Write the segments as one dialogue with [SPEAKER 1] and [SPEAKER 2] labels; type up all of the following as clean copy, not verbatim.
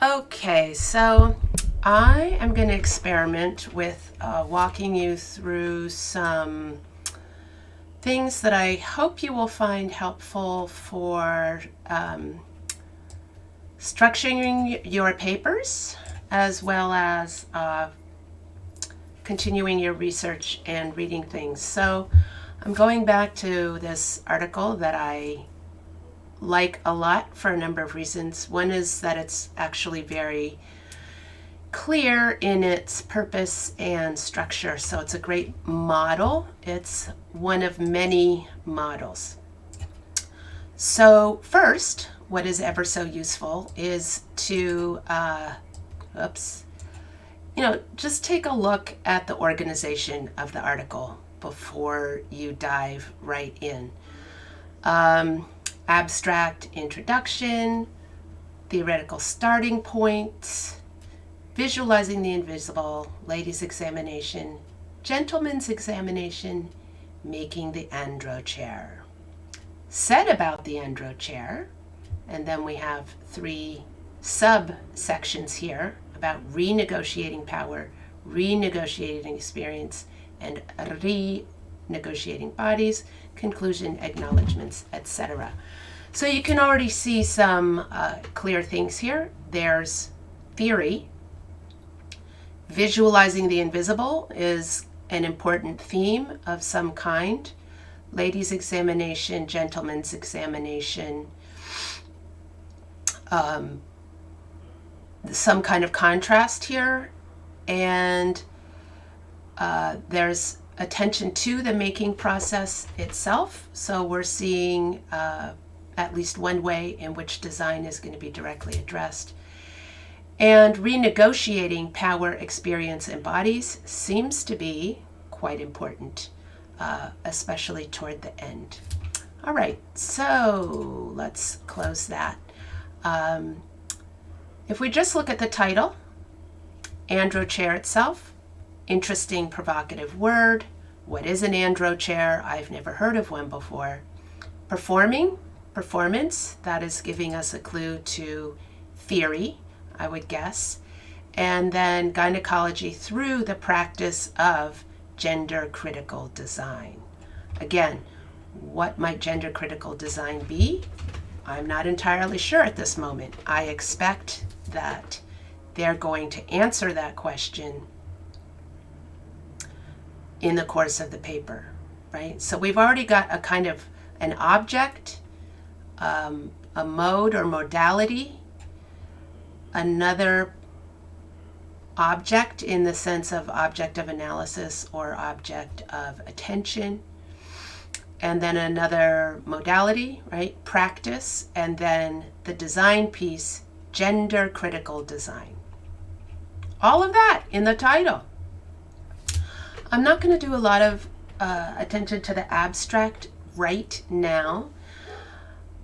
[SPEAKER 1] Okay, so I am going to experiment with walking you through some things that I hope you will find helpful for structuring your papers as well as continuing your research and reading things. So I'm going back to this article that I like a lot for a number of reasons. One is that it's actually very clear in its purpose and structure. So it's a great model. It's one of many models. So first, what is ever so useful is to, just take a look at the organization of the article before you dive right in. Abstract introduction, theoretical starting point, visualizing the invisible, ladies' examination, gentlemen's examination, making the Androchair. Said about the Androchair, and then we have 3 subsections here about renegotiating power, renegotiating experience, and renegotiating bodies, conclusion, acknowledgments, etc. So you can already see some clear things here. There's theory. Visualizing the invisible is an important theme of some kind. Ladies' examination, gentlemen's examination, some kind of contrast here. And there's attention to the making process itself. So we're seeing at least one way in which design is going to be directly addressed. And renegotiating power, experience, and bodies seems to be quite important, especially toward the end. All right, so let's close that. If we just look at the title, Androchair itself, interesting, provocative word. What is an Androchair? I've never heard of one before. Performance, that is giving us a clue to theory, I would guess. And then gynecology through the practice of gender critical design. Again, what might gender critical design be? I'm not entirely sure at this moment. I expect that they're going to answer that question in the course of the paper, right? So we've already got a kind of an object, a mode or modality, another object in the sense of object of analysis or object of attention, and then another modality, right? Practice, and then the design piece, gender critical design. All of that in the title. I'm not going to do a lot of attention to the abstract right now.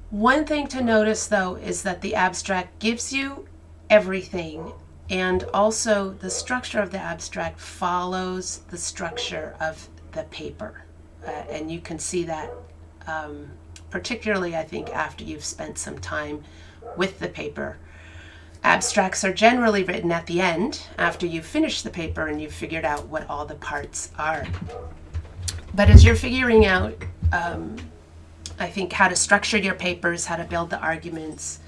[SPEAKER 1] One thing to notice, though, is that the abstract gives you everything, and also the structure of the abstract follows the structure of the paper. And you can see that particularly, I think, after you've spent some time with the paper. Abstracts are generally written at the end, after you've finished the paper and you've figured out what all the parts are. But as you're figuring out, I think, how to structure your papers, how to build the arguments,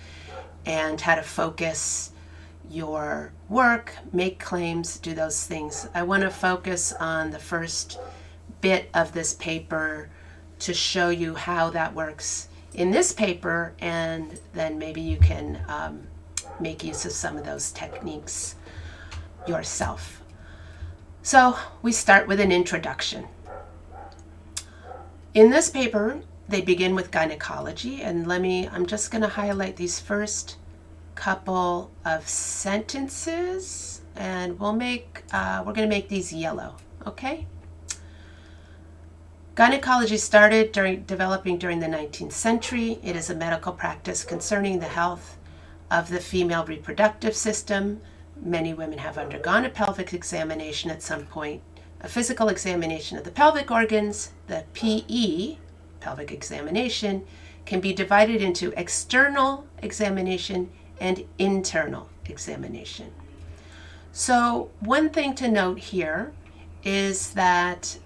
[SPEAKER 1] and how to focus your work, make claims, do those things, I want to focus on the first bit of this paper to show you how that works in this paper, and then maybe you can make use of some of those techniques yourself. So we start with an introduction. In this paper, they begin with gynecology, and I'm just going to highlight these first couple of sentences, and we're going to make these yellow, okay? Gynecology started developing during the 19th century. It is a medical practice concerning the health of the female reproductive system. Many women have undergone a pelvic examination at some point. A physical examination of the pelvic organs, the PE, pelvic examination, can be divided into external examination and internal examination. So one thing to note here is that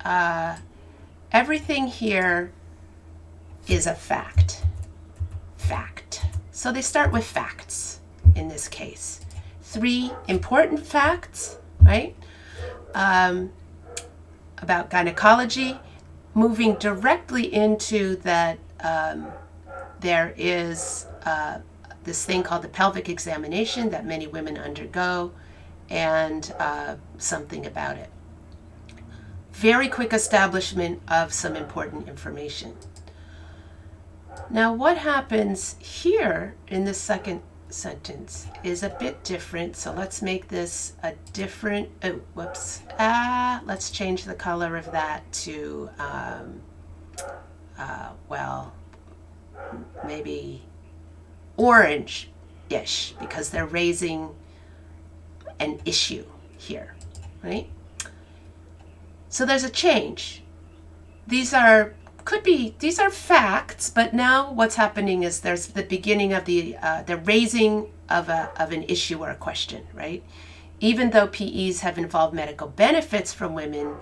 [SPEAKER 1] everything here is a fact. Fact. So they start with facts in this case. 3 important facts, right? About gynecology, moving directly into that there is this thing called the pelvic examination that many women undergo, and something about it. Very quick establishment of some important information. Now, what happens here in the second sentence is a bit different. So let's make this a different, let's change the color of that to, maybe orange-ish, because they're raising an issue here, right? So there's a change. These are facts, but now what's happening is there's the beginning of the raising of an issue or a question, right? Even though PEs have involved medical benefits from women,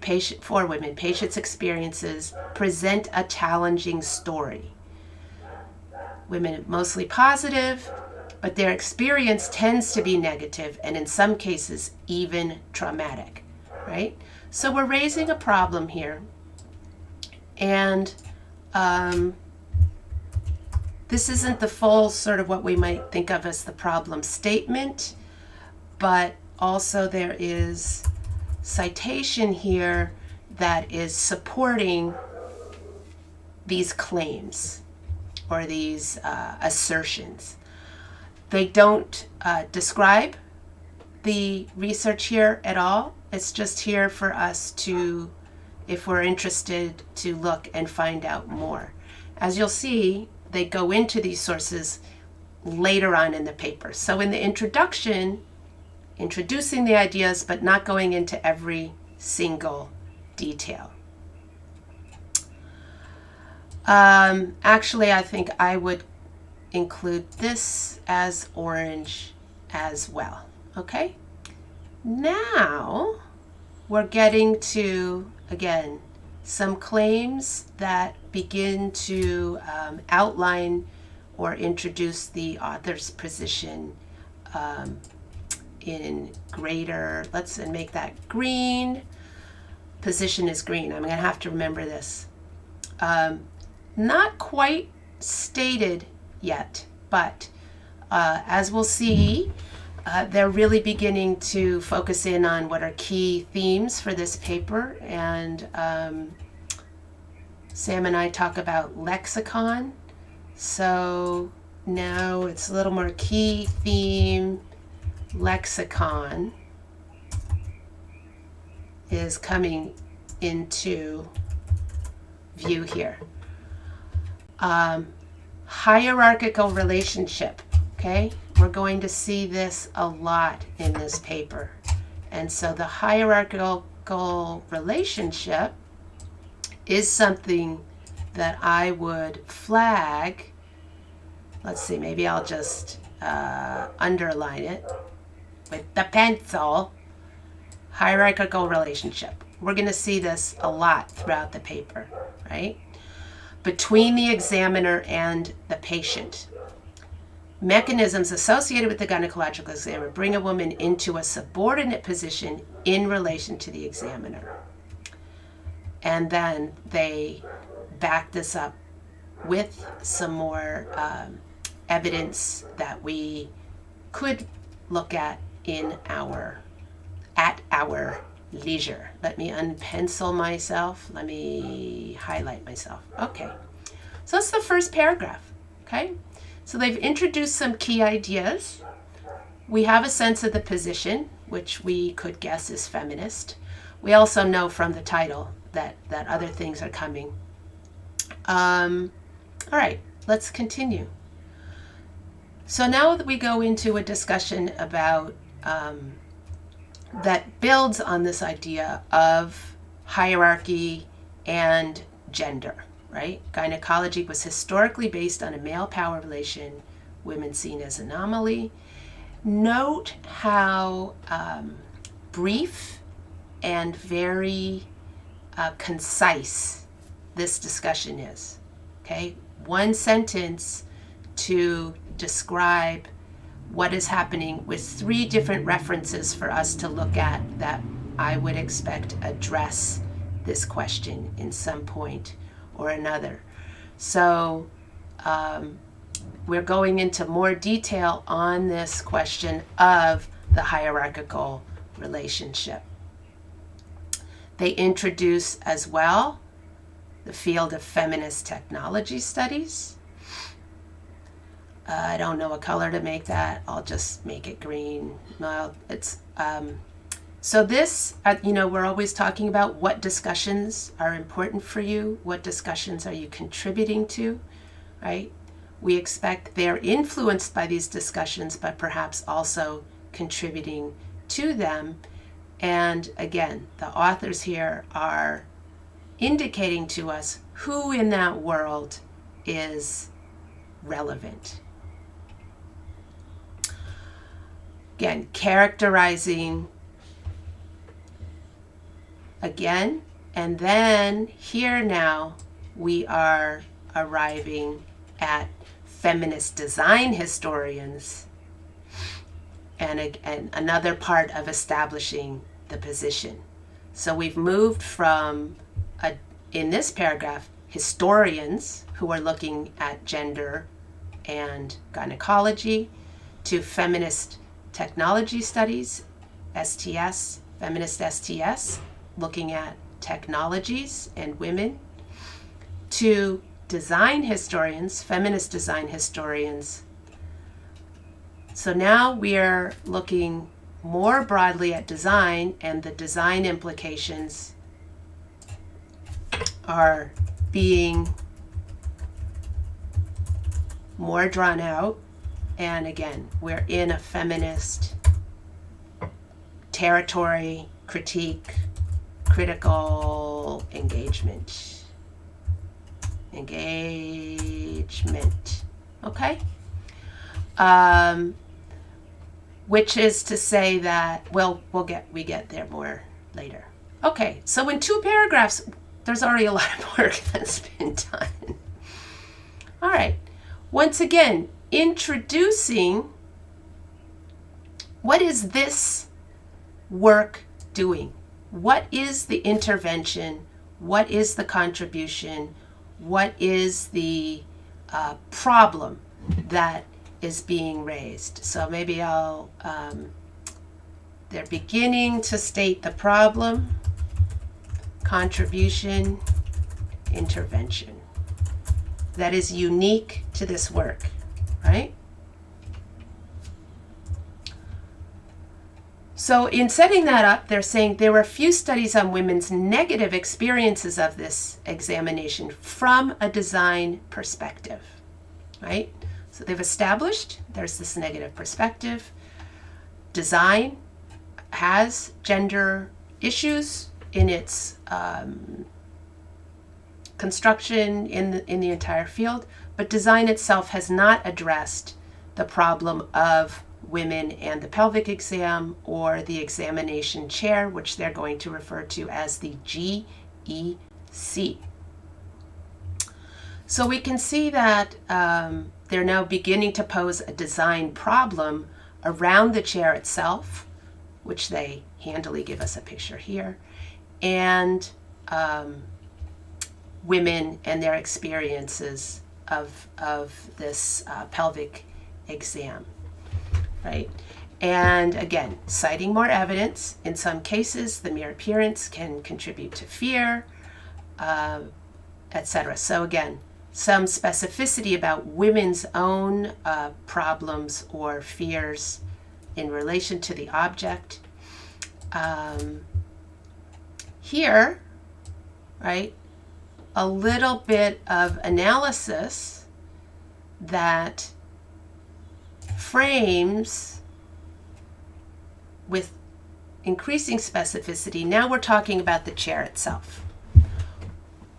[SPEAKER 1] patients' experiences present a challenging story. Women mostly positive, but their experience tends to be negative and in some cases even traumatic, right? So we're raising a problem here. And this isn't the full sort of what we might think of as the problem statement, but also there is citation here that is supporting these claims or these assertions. They don't describe the research here at all. It's just here for us to, if we're interested, to look and find out more. As you'll see, they go into these sources later on in the paper. So in the introduction, introducing the ideas, but not going into every single detail. Actually, I think I would include this as orange as well. Okay? Now we're getting to, again, some claims that begin to outline or introduce the author's position in greater, let's make that green. Position is green. I'm going to have to remember this. Not quite stated yet, but as we'll see, they're really beginning to focus in on what are key themes for this paper. And Sam and I talk about lexicon. So now it's a little more key theme lexicon is coming into view here. Hierarchical relationship, okay? We're going to see this a lot in this paper. And so the hierarchical relationship is something that I would flag. Let's see, maybe I'll just underline it with the pencil. Hierarchical relationship. We're going to see this a lot throughout the paper, right? Between the examiner and the patient. Mechanisms associated with the gynecological examiner bring a woman into a subordinate position in relation to the examiner. And then they back this up with some more evidence that we could look at at our leisure. Let me unpencil myself. Let me highlight myself. Okay. So that's the first paragraph. Okay. So they've introduced some key ideas. We have a sense of the position, which we could guess is feminist. We also know from the title that other things are coming. All right, let's continue. So now that we go into a discussion about that builds on this idea of hierarchy and gender, right? Gynecology was historically based on a male power relation, women seen as anomaly. Note how brief and very concise this discussion is. Okay, one sentence to describe what is happening with 3 different references for us to look at that I would expect address this question in some point or another. So we're going into more detail on this question of the hierarchical relationship. They introduce as well the field of feminist technology studies. I don't know what color to make that. I'll just make it green. Well, it's so this, we're always talking about what discussions are important for you, what discussions are you contributing to, right? We expect they're influenced by these discussions, but perhaps also contributing to them. And again, the authors here are indicating to us who in that world is relevant. Again, characterizing again, and then here now we are arriving at feminist design historians and another part of establishing the position. So we've moved from, in this paragraph, historians who are looking at gender and gynecology to feminist technology studies, STS, feminist STS, looking at technologies and women, to design historians, feminist design historians. So now we are looking more broadly at design, and the design implications are being more drawn out. And again, we're in a feminist territory, critique, critical engagement. Okay? Which is to say that, well, we get there more later. Okay, so in 2 paragraphs, there's already a lot of work that's been done. All right, once again, introducing what is this work doing? What is the intervention? What is the contribution? What is the problem that is being raised? So maybe they're beginning to state the problem, contribution, intervention. That is unique to this work, right? So in setting that up, they're saying there were few studies on women's negative experiences of this examination from a design perspective, right? So they've established there's this negative perspective. Design has gender issues in its construction in the entire field, but design itself has not addressed the problem of women and the pelvic exam or the examination chair, which they're going to refer to as the GEC. So we can see that they're now beginning to pose a design problem around the chair itself, which they handily give us a picture here, and women and their experiences of this pelvic exam. Right? And again, citing more evidence. In some cases, the mere appearance can contribute to fear, etc. So again, some specificity about women's own problems or fears in relation to the object. Here, right, a little bit of analysis that frames with increasing specificity. Now we're talking about the chair itself.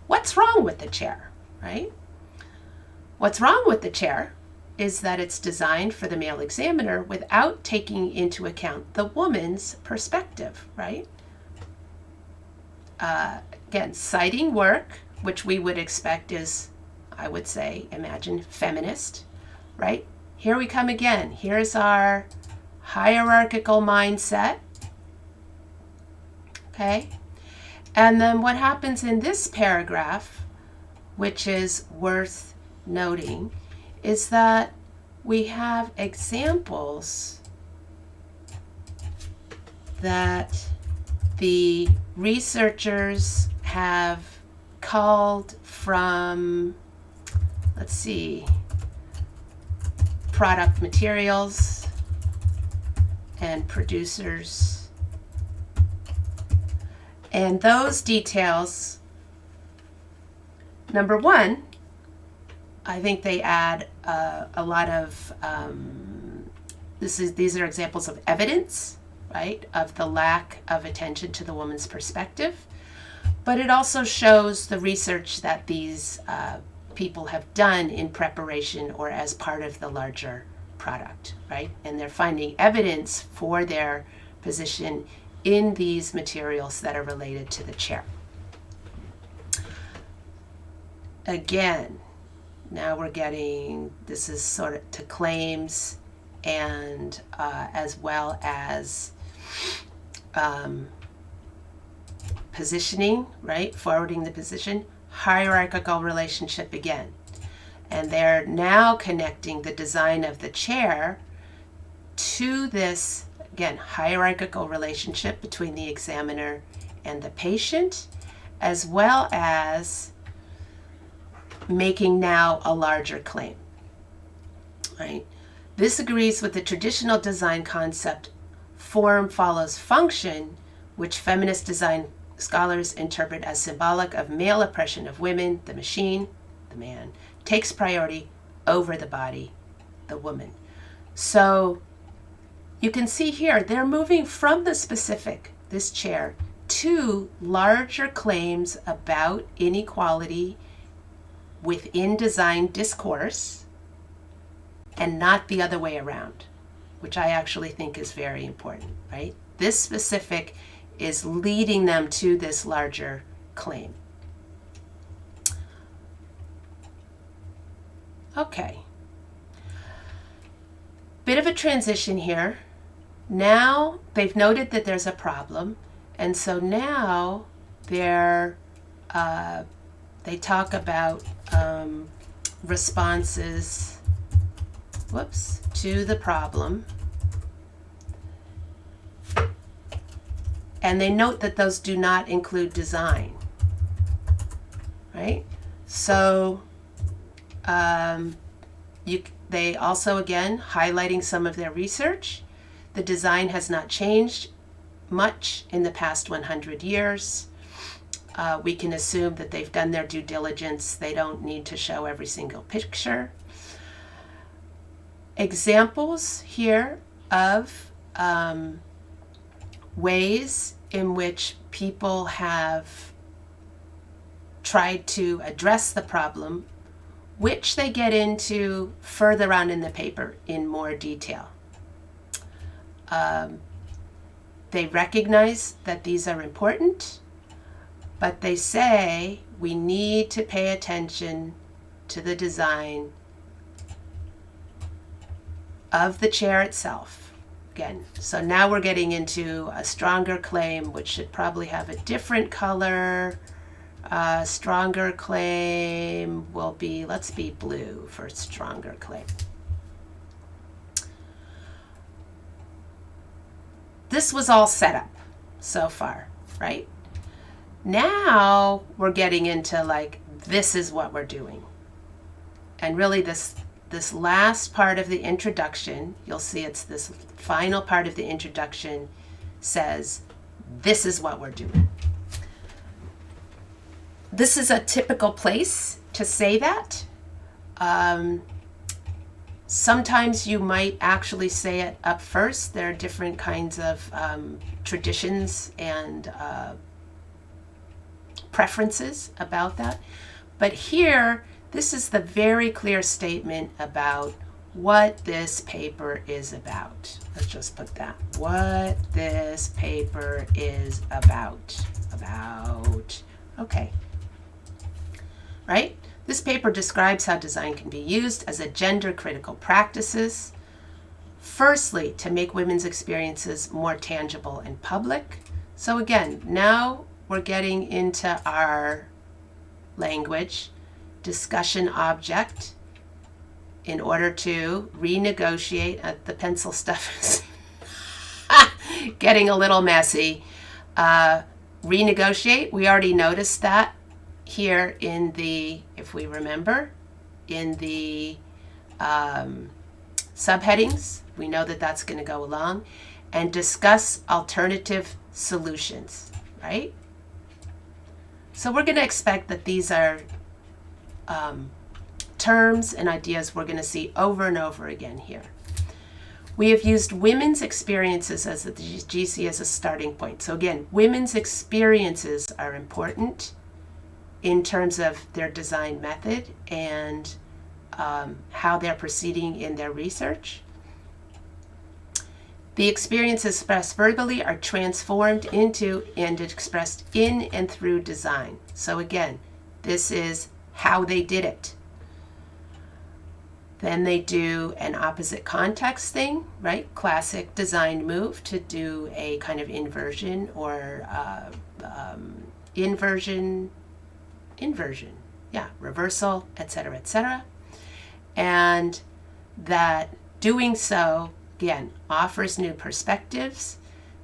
[SPEAKER 1] What's wrong with the chair, right? What's wrong with the chair is that it's designed for the male examiner without taking into account the woman's perspective, right? Again, citing work, which we would expect is, I would say, imagine feminist, right? Here we come again. Here's our hierarchical mindset. Okay? And then what happens in this paragraph, which is worth noting, is that we have examples that the researchers have culled from, let's see, product materials and producers. And those details, number one, I think they add a lot of, these are examples of evidence, right, of the lack of attention to the woman's perspective. But it also shows the research that these people have done in preparation or as part of the larger product, right? And they're finding evidence for their position in these materials that are related to the chair. Again, now we're getting, this is sort of to claims and as well as positioning, right? Forwarding the position, hierarchical relationship again. And they're now connecting the design of the chair to this, again, hierarchical relationship between the examiner and the patient, as well as making now a larger claim, right? This agrees with the traditional design concept, form follows function, which feminist design scholars interpret as symbolic of male oppression of women. The machine, the man, takes priority over the body, the woman. So you can see here, they're moving from the specific, this chair, to larger claims about inequality within design discourse, and not the other way around, which I actually think is very important, right? This specific is leading them to this larger claim. Okay. Bit of a transition here. Now they've noted that there's a problem, and so now they talk about responses, to the problem. And they note that those do not include design, right? So they also, again, highlighting some of their research. The design has not changed much in the past 100 years. We can assume that they've done their due diligence. They don't need to show every single picture. Examples here of ways in which people have tried to address the problem, which they get into further on in the paper in more detail. They recognize that these are important, but they say we need to pay attention to the design of the chair itself. Again, so now we're getting into a stronger claim, which should probably have a different color. Stronger claim will be, let's be blue for stronger claim. This was all set up so far, right? Now we're getting into like, this is what we're doing. And really this last part of the introduction, you'll see it's this final part of the introduction says, this is what we're doing. This is a typical place to say that. Sometimes you might actually say it up first. There are different kinds of traditions and preferences about that. But here, this is the very clear statement about what this paper is about. Let's just put that. What this paper is about. Okay. Right? This paper describes how design can be used as a gender-critical practices. Firstly, to make women's experiences more tangible and public. So again, now we're getting into our language, discussion object, in order to renegotiate. The pencil stuff is getting a little messy. Renegotiate, we already noticed that here in the, if we remember, in the subheadings. We know that that's going to go along. And discuss alternative solutions, right? So we're going to expect that these are terms and ideas we're going to see over and over again here. We have used women's experiences as the GC as a starting point. So again, women's experiences are important in terms of their design method and how they're proceeding in their research. The experiences expressed verbally are transformed into and expressed in and through design. So again, this is how they did it. Then they do an opposite context thing, right? Classic design move to do a kind of inversion or inversion, yeah, reversal, etc., etc. And that doing so, again, offers new perspectives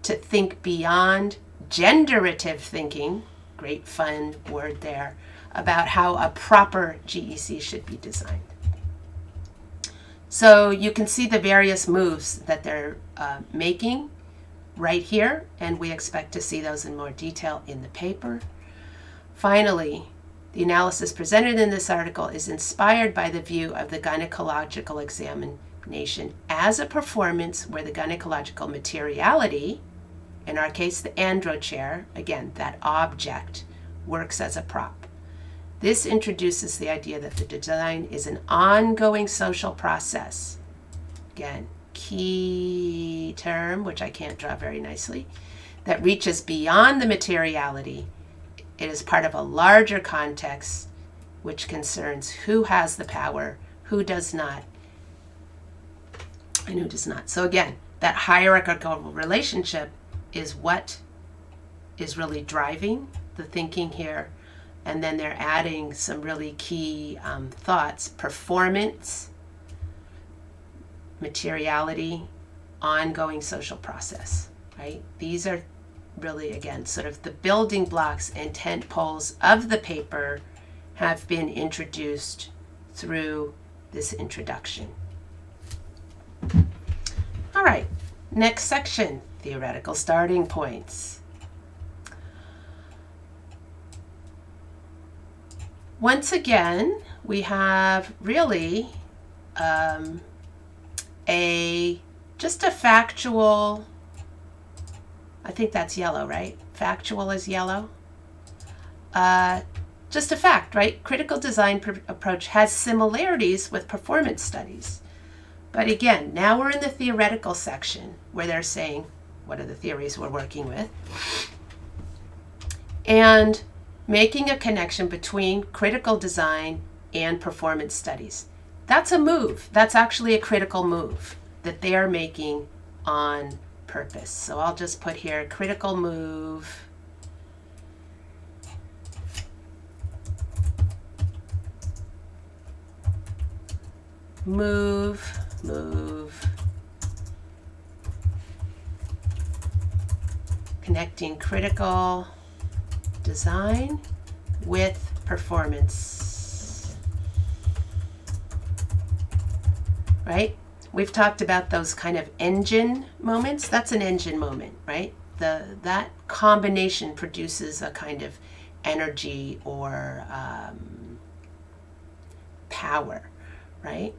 [SPEAKER 1] to think beyond genderative thinking, great fun word there, about how a proper GEC should be designed. So you can see the various moves that they're making right here, and we expect to see those in more detail in the paper. Finally, the analysis presented in this article is inspired by the view of the gynecological examination as a performance where the gynecological materiality, in our case the Androchair, again, that object, works as a prop. This introduces the idea that the design is an ongoing social process. Again, key term, which I can't draw very nicely, that reaches beyond the materiality. It is part of a larger context which concerns who has the power, who does not, and who does not. So again, that hierarchical relationship is what is really driving the thinking here. And then they're adding some really key thoughts: performance, materiality, ongoing social process, right? These are really, again, sort of the building blocks and tent poles of the paper have been introduced through this introduction. All right, next section, theoretical starting points. Once again, we have really just a factual, I think that's yellow, right? Factual is yellow. Just a fact, right? Critical design approach has similarities with performance studies. But again, now we're in the theoretical section where they're saying, what are the theories we're working with? And making a connection between critical design and performance studies. That's a move. That's actually a critical move that they are making on purpose. So I'll just put here critical move. Move. Connecting critical design with performance, right? We've talked about those kind of engine moments. That's an engine moment, right? That combination produces a kind of energy or power, right?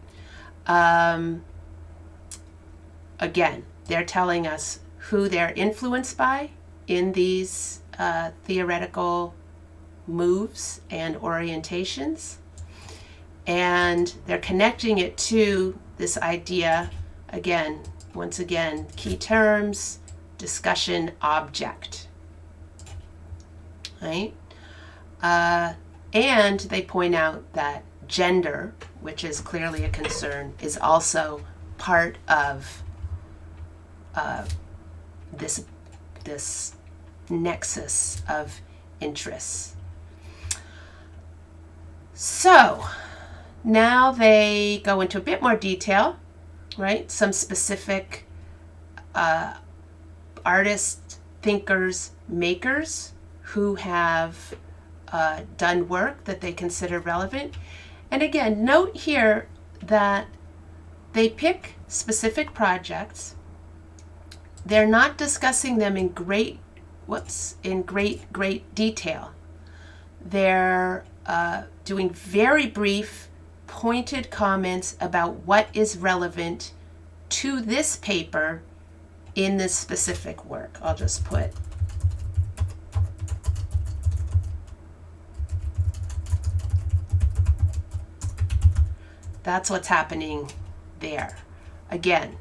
[SPEAKER 1] Again, they're telling us who they're influenced by in these theoretical moves and orientations, and they're connecting it to this idea, again, once again, key terms, discussion object, right? And they point out that gender, which is clearly a concern, is also part of this nexus of interests. So now they go into a bit more detail, right? Some specific artists, thinkers, makers who have done work that they consider relevant. And again, note here that they pick specific projects. They're not discussing them in great detail. They're doing very brief, pointed comments about what is relevant to this paper in this specific work. I'll just put that's what's happening there. Again,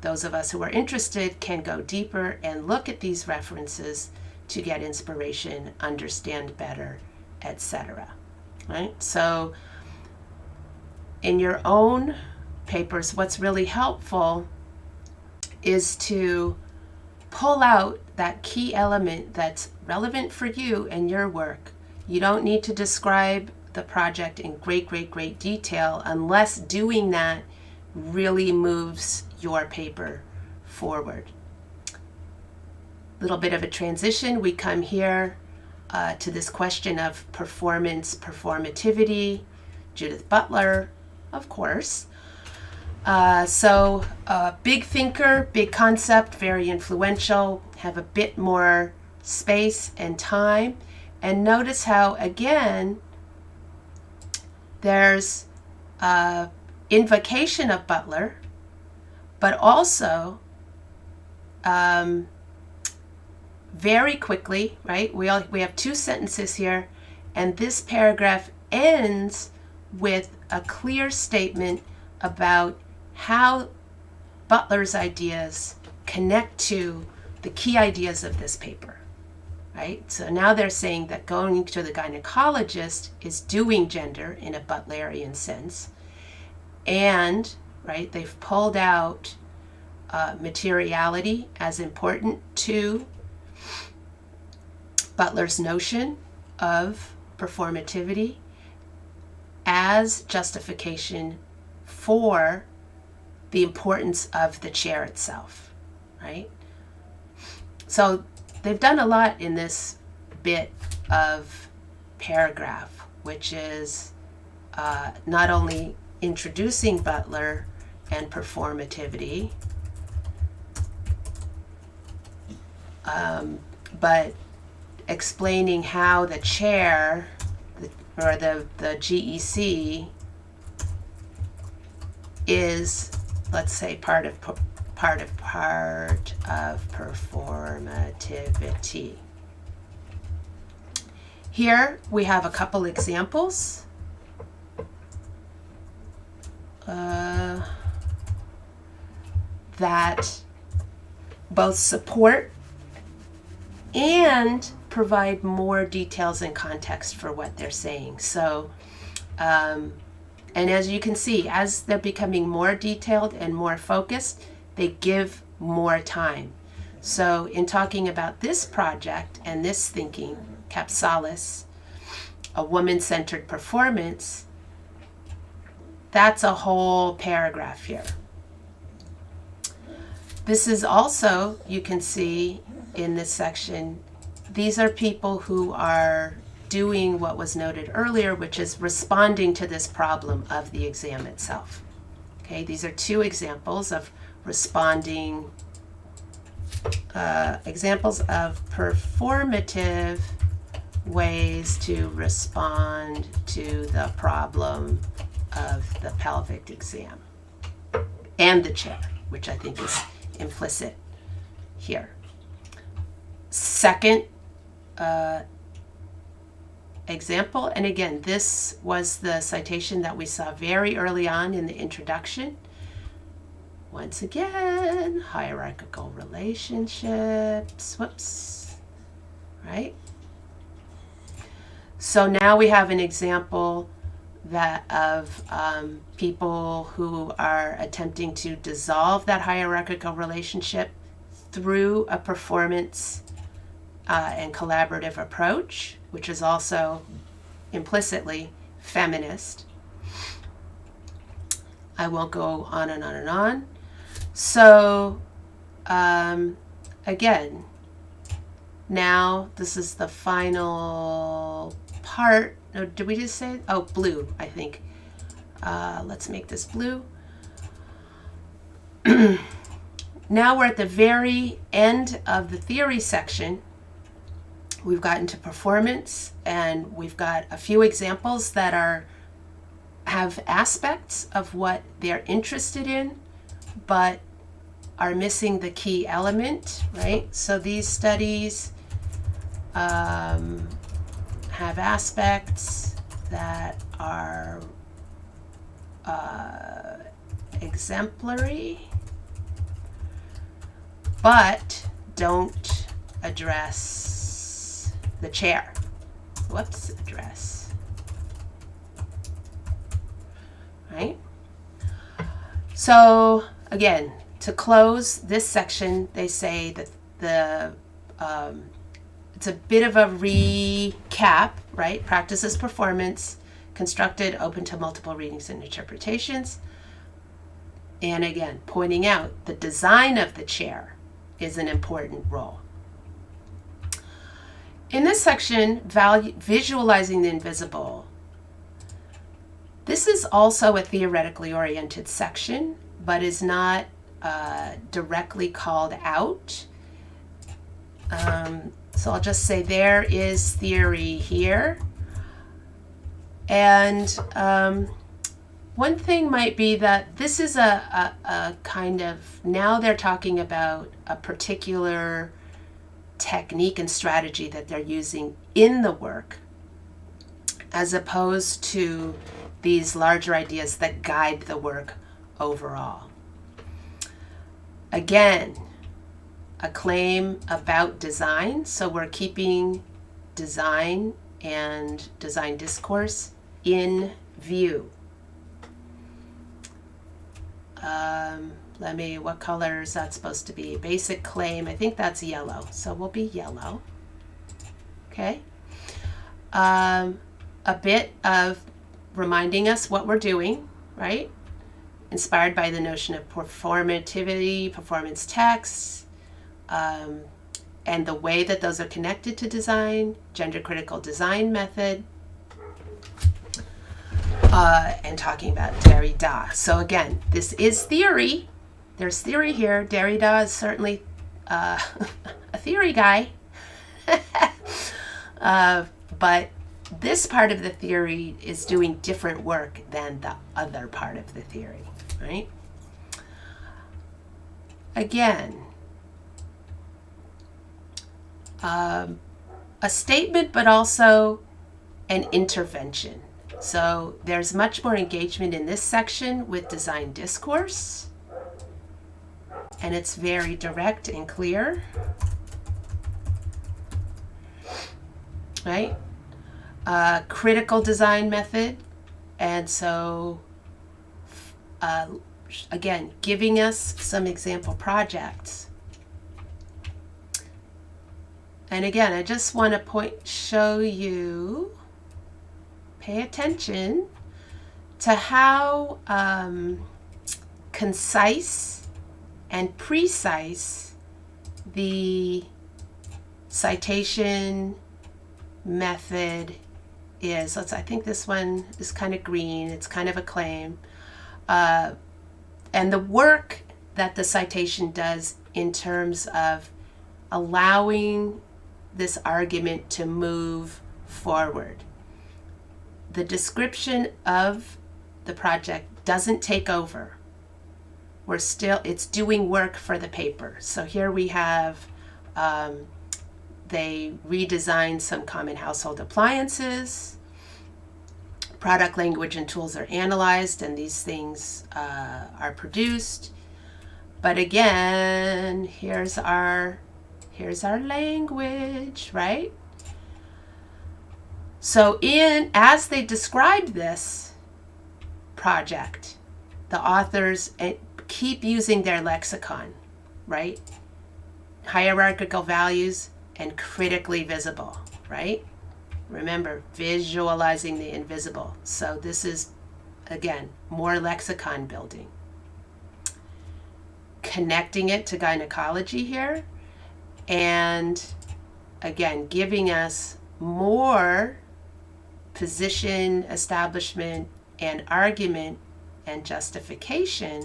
[SPEAKER 1] those of us who are interested can go deeper and look at these references to get inspiration, understand better, etc. Right? So in your own papers, what's really helpful is to pull out that key element that's relevant for you and your work. You don't need to describe the project in great detail unless doing that really moves your paper forward. Little bit of a transition. We come here to this question of performance, performativity. Judith Butler, of course. So big thinker, big concept, very influential, have a bit more space and time. And notice how, again, there's invocation of Butler, but also very quickly, right? We have two sentences here, and this paragraph ends with a clear statement about how Butler's ideas connect to the key ideas of this paper, right? So now they're saying that going to the gynecologist is doing gender in a Butlerian sense, and, right, they've pulled out materiality as important to Butler's notion of performativity as justification for the importance of the chair itself, right? So they've done a lot in this bit of paragraph, which is not only introducing Butler and performativity, but explaining how the chair or the GEC is, let's say, part of performativity. Here we have a couple examples. That both support and provide more details and context for what they're saying. So, and as you can see, as they're becoming more detailed and more focused, they give more time. So in talking about this project and this thinking, Capsalis, a woman-centered performance, that's a whole paragraph here. This is also, you can see in this section, these are people who are doing what was noted earlier, which is responding to this problem of the exam itself. Okay, these are two examples of responding, examples of performative ways to respond to the problem of the pelvic exam and the chair, which I think is implicit here. Second example, and again, this was the citation that we saw very early on in the introduction. once again, hierarchical relationships, whoops, right? So now we have an example that of people who are attempting to dissolve that hierarchical relationship through a performance and collaborative approach, which is also implicitly feminist. I won't go on and on and on. So again, now this is the final part. No, did we just say? Oh, blue, I think. Let's make this blue. Now we're at the very end of the theory section. We've gotten to performance, and we've got a few examples that have aspects of what they're interested in, but are missing the key element, right? So these studies have aspects that are exemplary, but don't address the chair. Whoops, address. Right? So again, to close this section, they say that it's a bit of a recap, right? Practices performance, constructed, open to multiple readings and interpretations. And again, pointing out the design of the chair is an important role. In this section, visualizing the invisible, this is also a theoretically oriented section, but is not directly called out. So I'll just say there is theory here. And one thing might be that this is a kind of, now they're talking about a particular technique and strategy that they're using in the work, as opposed to these larger ideas that guide the work overall. Again, a claim about design, so we're keeping design and design discourse in view. What color is that supposed to be? Basic claim, I think that's yellow, so we'll be yellow. Okay. A bit of reminding us what we're doing, right? Inspired by the notion of performativity, performance texts, and the way that those are connected to design, gender critical design method, and talking about Derrida. So again, this is theory. There's theory here. Derrida is certainly a theory guy. But this part of the theory is doing different work than the other part of the theory, right? Again, a statement, but also an intervention. So there's much more engagement in this section with design discourse, and it's very direct and clear, right? Critical design method, and so again, giving us some example projects. And again, I just want to show you, pay attention to how concise and precise the citation method is. I think this one is kind of green. It's kind of a claim. And the work that the citation does in terms of allowing this argument to move forward. The description of the project doesn't take over. It's doing work for the paper. So here we have, they redesigned some common household appliances. Product language and tools are analyzed, and these things are produced. But again, here's our language, right? So as they describe this project, the authors keep using their lexicon, right? Hierarchical values and critically visible, right? Remember, visualizing the invisible. So this is, again, more lexicon building. Connecting it to gynecology here, and again, giving us more position, establishment, and argument and justification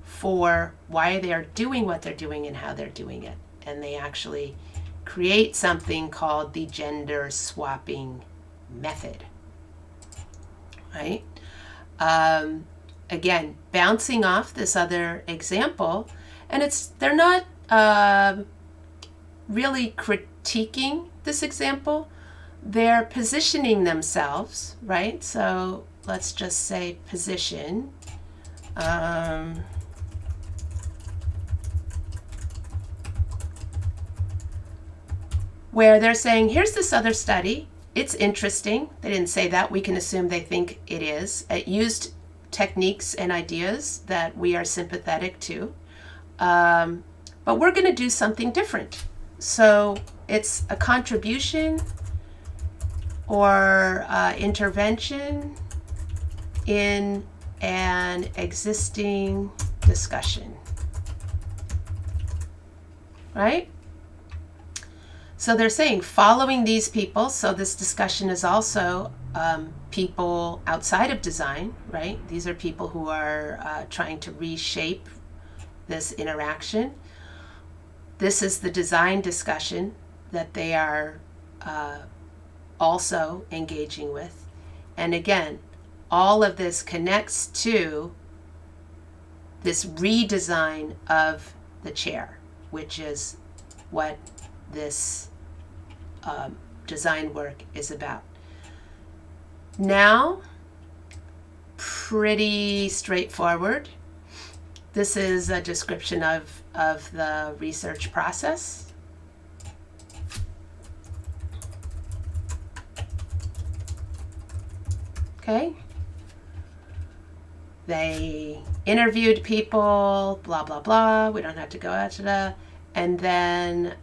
[SPEAKER 1] for why they're doing what they're doing and how they're doing it. And they actually create something called the gender swapping method, right? Again, bouncing off this other example, and they're not really critiquing this example. They're positioning themselves, right? So let's just say position. Where they're saying, here's this other study. It's interesting. They didn't say that. We can assume they think it is. It used techniques and ideas that we are sympathetic to. But we're going to do something different. So it's a contribution or intervention in an existing discussion, right? So they're saying following these people, so this discussion is also people outside of design, right? These are people who are trying to reshape this interaction. This is the design discussion that they are also engaging with. And again, all of this connects to this redesign of the chair, which is what this design work is about. Now, pretty straightforward. This is a description of the research process. Okay. They interviewed people, blah, blah, blah. We don't have to go into that. And then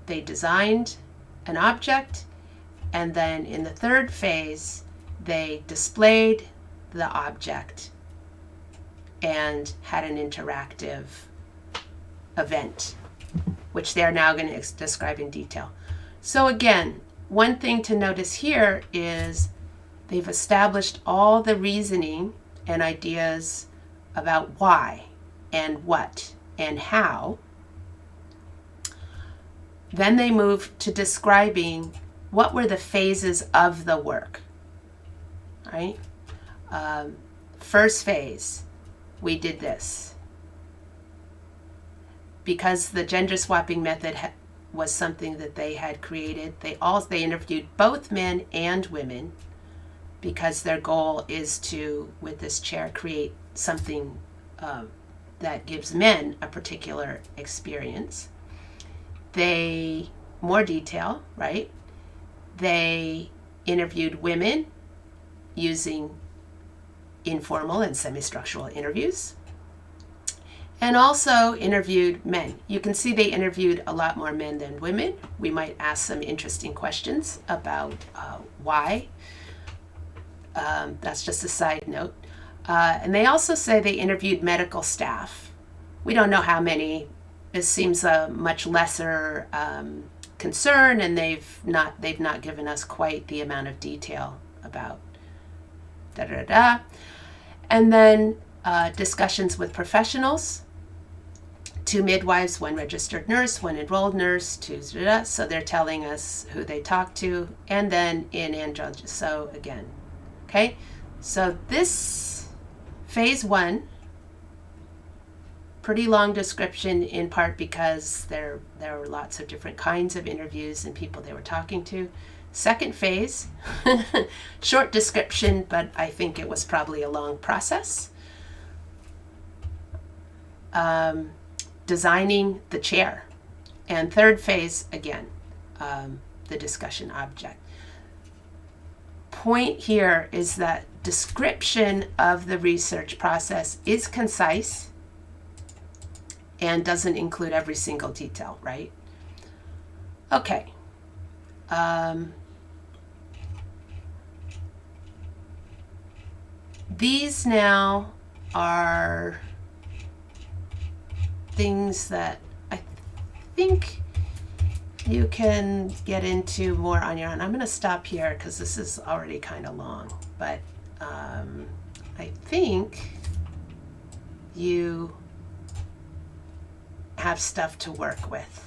[SPEAKER 1] they designed an object. And then in the third phase, they displayed the object and had an interactive event, which they're now going to describe in detail. So again, one thing to notice here is they've established all the reasoning and ideas about why and what and how. Then they move to describing what were the phases of the work, right? First phase, we did this. Because the gender swapping method was something that they had created, they interviewed both men and women, because their goal is to, with this chair, create something that gives men a particular experience. More detail, right? They interviewed women using informal and semi-structural interviews, and also interviewed men. You can see they interviewed a lot more men than women. We might ask some interesting questions about why. That's just a side note. And they also say they interviewed medical staff. We don't know how many. This seems a much lesser concern, and they've not given us quite the amount of detail about da-da-da. And then discussions with professionals, 2 midwives, 1 registered nurse, 1 enrolled nurse, 2 da-da-da. So they're telling us who they talked to, and then in androchair. So again, okay, so this phase 1, pretty long description, in part because there were lots of different kinds of interviews and people they were talking to. Second phase, short description, but I think it was probably a long process. designing the chair. And third phase, again, the discussion object. Point here is that description of the research process is concise and doesn't include every single detail, right? Okay. These now are things that I think you can get into more on your own. I'm going to stop here because this is already kind of long, but I think you have stuff to work with.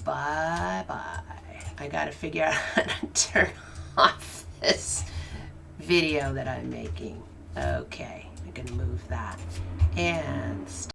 [SPEAKER 1] Bye-bye. I got to figure out how to turn off this video that I'm making. Okay, I'm going to move that. And